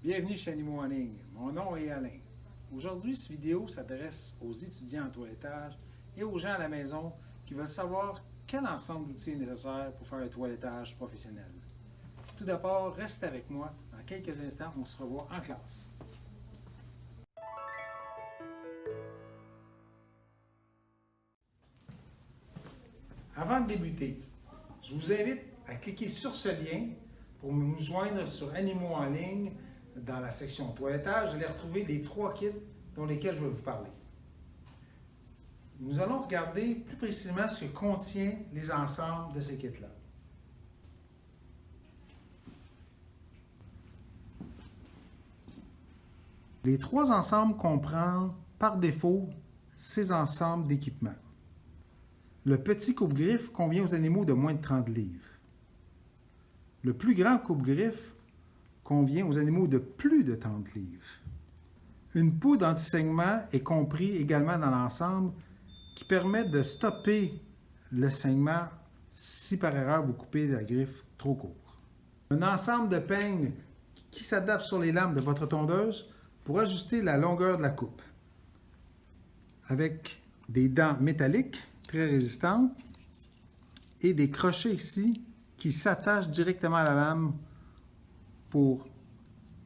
Bienvenue chez Animaux en ligne. Mon nom est Alain. Aujourd'hui, cette vidéo s'adresse aux étudiants en toilettage et aux gens à la maison qui veulent savoir quel ensemble d'outils est nécessaire pour faire un toilettage professionnel. Tout d'abord, reste avec moi. Dans quelques instants, on se revoit en classe. Avant de débuter, je vous invite à cliquer sur ce lien pour nous joindre sur Animaux en ligne. Dans la section toilettage, vous allez retrouver les 3 kits dont lesquels je vais vous parler. Nous allons regarder plus précisément ce que contient les ensembles de ces kits-là. Les 3 ensembles comprennent par défaut ces ensembles d'équipements. Le petit coupe-griffe convient aux animaux de moins de 30 livres. Le plus grand coupe-griffe convient aux animaux de plus de 30 livres. Une poudre anti-saignement est compris également dans l'ensemble qui permet de stopper le saignement si par erreur vous coupez la griffe trop court. Un ensemble de peignes qui s'adapte sur les lames de votre tondeuse pour ajuster la longueur de la coupe. Avec des dents métalliques très résistantes et des crochets ici qui s'attachent directement à la lame pour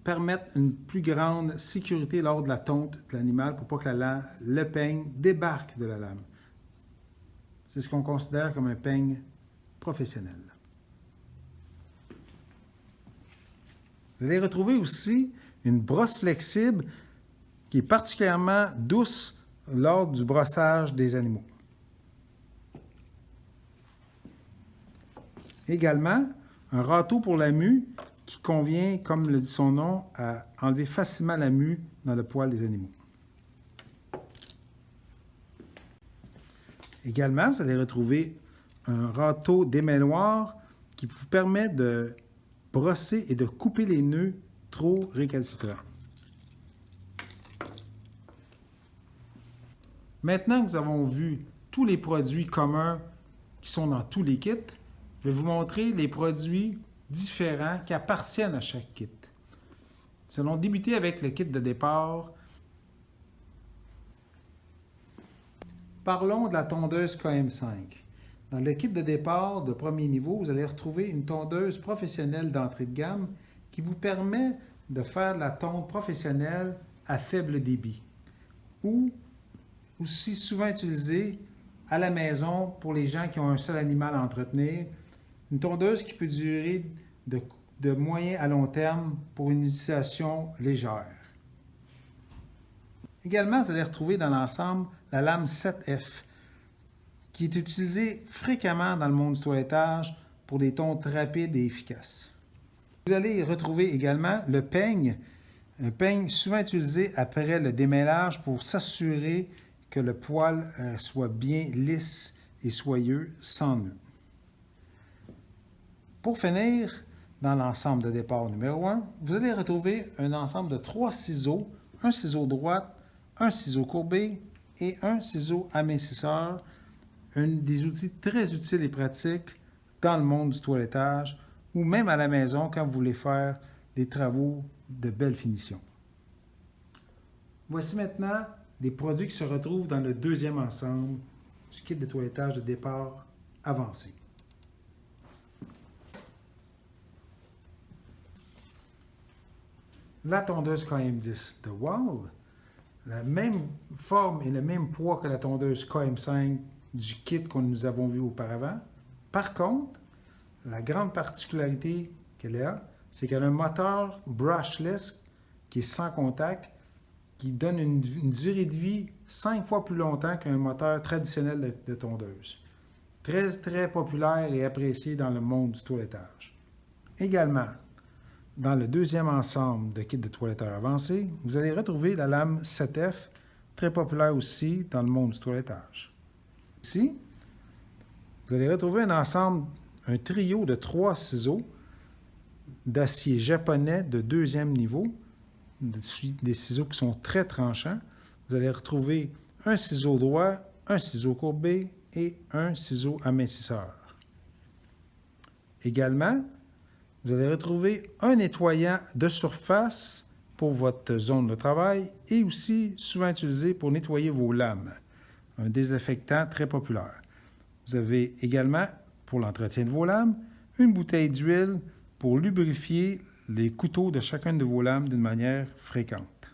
permettre une plus grande sécurité lors de la tonte de l'animal pour pas que le peigne débarque de la lame. C'est ce qu'on considère comme un peigne professionnel. Vous allez retrouver aussi une brosse flexible qui est particulièrement douce lors du brossage des animaux. Également, un râteau pour la mue qui convient, comme le dit son nom, à enlever facilement la mue dans le poil des animaux. Également, vous allez retrouver un râteau démêloir qui vous permet de brosser et de couper les nœuds trop récalcitrants. Maintenant que nous avons vu tous les produits communs qui sont dans tous les kits, je vais vous montrer les produits différents qui appartiennent à chaque kit. Nous allons débuter avec le kit de départ. Parlons de la tondeuse KM5. Dans le kit de départ de premier niveau, vous allez retrouver une tondeuse professionnelle d'entrée de gamme qui vous permet de faire de la tonte professionnelle à faible débit ou aussi souvent utilisée à la maison pour les gens qui ont un seul animal à entretenir. Une tondeuse qui peut durer de moyen à long terme pour une utilisation légère. Également, vous allez retrouver dans l'ensemble la lame 7F, qui est utilisée fréquemment dans le monde du toilettage pour des tontes rapides et efficaces. Vous allez retrouver également le peigne, un peigne souvent utilisé après le démêlage pour s'assurer que le poil soit bien lisse et soyeux sans nœuds. Pour finir, dans l'ensemble de départ numéro 1, vous allez retrouver un ensemble de 3 ciseaux, un ciseau droit, un ciseau courbé et un ciseau amincisseur, un des outils très utiles et pratiques dans le monde du toilettage ou même à la maison quand vous voulez faire des travaux de belle finition. Voici maintenant les produits qui se retrouvent dans le deuxième ensemble du kit de toilettage de départ avancé. La tondeuse KM10 de Wahl, la même forme et le même poids que la tondeuse KM5 du kit que nous avons vu auparavant. Par contre, la grande particularité qu'elle a, c'est qu'elle a un moteur brushless qui est sans contact, qui donne une durée de vie 5 fois plus longtemps qu'un moteur traditionnel de tondeuse. Très, très populaire et apprécié dans le monde du toilettage. Également, dans le deuxième ensemble de kits de toiletteur avancé, vous allez retrouver la lame 7F, très populaire aussi dans le monde du toilettage. Ici, vous allez retrouver un trio de 3 ciseaux d'acier japonais de deuxième niveau, des ciseaux qui sont très tranchants. Vous allez retrouver un ciseau droit, un ciseau courbé et un ciseau amincisseur. Également, vous allez retrouver un nettoyant de surface pour votre zone de travail et aussi souvent utilisé pour nettoyer vos lames, un désinfectant très populaire. Vous avez également, pour l'entretien de vos lames, une bouteille d'huile pour lubrifier les couteaux de chacune de vos lames d'une manière fréquente.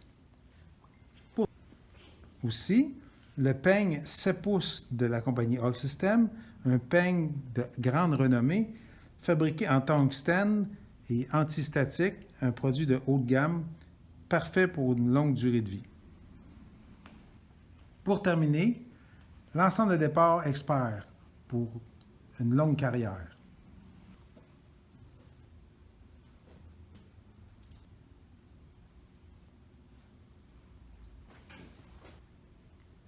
Aussi, le peigne 7 pouces de la compagnie All System, un peigne de grande renommée, fabriqué en tungstène et antistatique, un produit de haut de gamme, parfait pour une longue durée de vie. Pour terminer, l'ensemble de départ expert pour une longue carrière.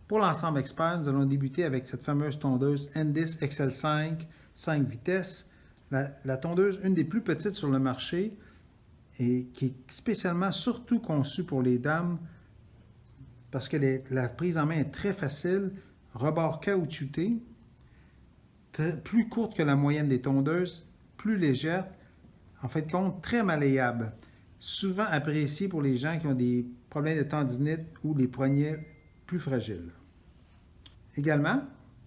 Pour l'ensemble expert, nous allons débuter avec cette fameuse tondeuse Endis XL5 5 vitesses. La tondeuse, une des plus petites sur le marché et qui est spécialement surtout conçue pour les dames parce que la prise en main est très facile, rebord caoutchouté, plus courte que la moyenne des tondeuses, plus légère, en fait compte très malléable, souvent appréciée pour les gens qui ont des problèmes de tendinite ou les poignets plus fragiles. Également,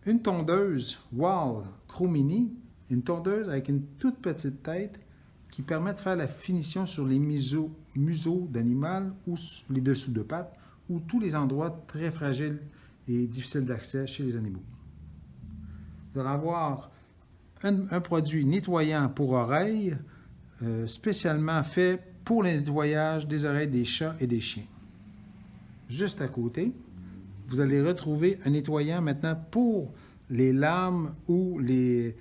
une tondeuse Wahl Chromini, une tondeuse avec une toute petite tête qui permet de faire la finition sur les museaux d'animal ou sur les dessous de pattes ou tous les endroits très fragiles et difficiles d'accès chez les animaux. Vous allez avoir un produit nettoyant pour oreilles, spécialement fait pour le nettoyage des oreilles des chats et des chiens. Juste à côté, vous allez retrouver un nettoyant maintenant pour les larmes ou les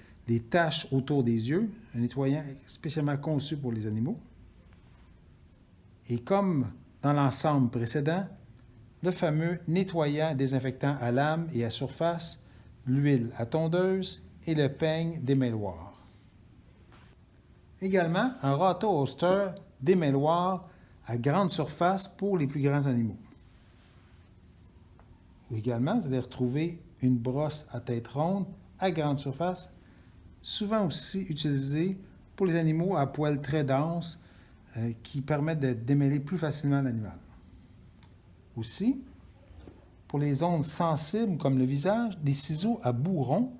taches autour des yeux, un nettoyant spécialement conçu pour les animaux. Et comme dans l'ensemble précédent, le fameux nettoyant désinfectant à lame et à surface, l'huile à tondeuse et le peigne démêloir. Également, un râteau Oster démêloir à grande surface pour les plus grands animaux. Également, vous allez retrouver une brosse à tête ronde à grande surface, souvent aussi utilisée pour les animaux à poils très denses qui permettent de démêler plus facilement l'animal. Aussi, pour les zones sensibles comme le visage, des ciseaux à bout rond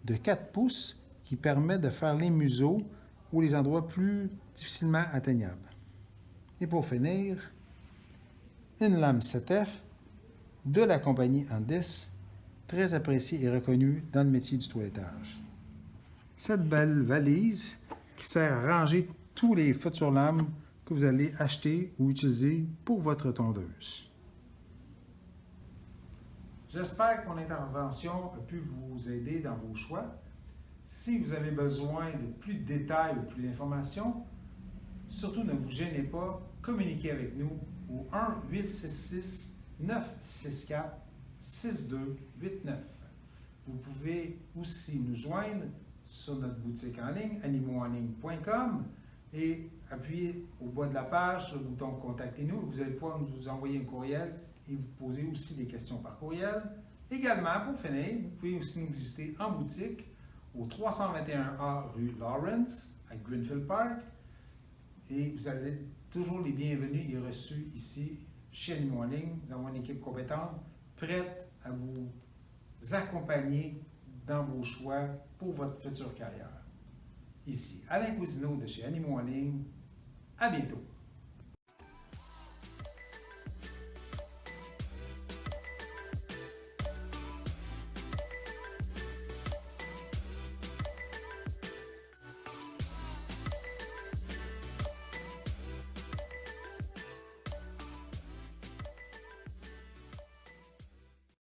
de 4 pouces qui permettent de faire les museaux ou les endroits plus difficilement atteignables. Et pour finir, une lame 7F de la compagnie Endis, très appréciée et reconnue dans le métier du toilettage. Cette belle valise qui sert à ranger tous les futures lames que vous allez acheter ou utiliser pour votre tondeuse. J'espère que mon intervention a pu vous aider dans vos choix. Si vous avez besoin de plus de détails ou plus d'informations, surtout ne vous gênez pas, communiquez avec nous au 1-866-964-6289. Vous pouvez aussi nous joindre sur notre boutique en ligne, animauxenligne.com, et appuyer au bas de la page sur le bouton « Contactez-nous ». Vous allez pouvoir nous envoyer un courriel et vous poser aussi des questions par courriel. Également, pour finir, vous pouvez aussi nous visiter en boutique au 321A rue Lawrence, à Greenfield Park. Et vous avez toujours les bienvenus et reçus ici, chez Animaux en ligne. Nous avons une équipe compétente, prête à vous accompagner dans vos choix pour votre future carrière. Ici, Alain Cousineau de chez Animaux en ligne. À bientôt!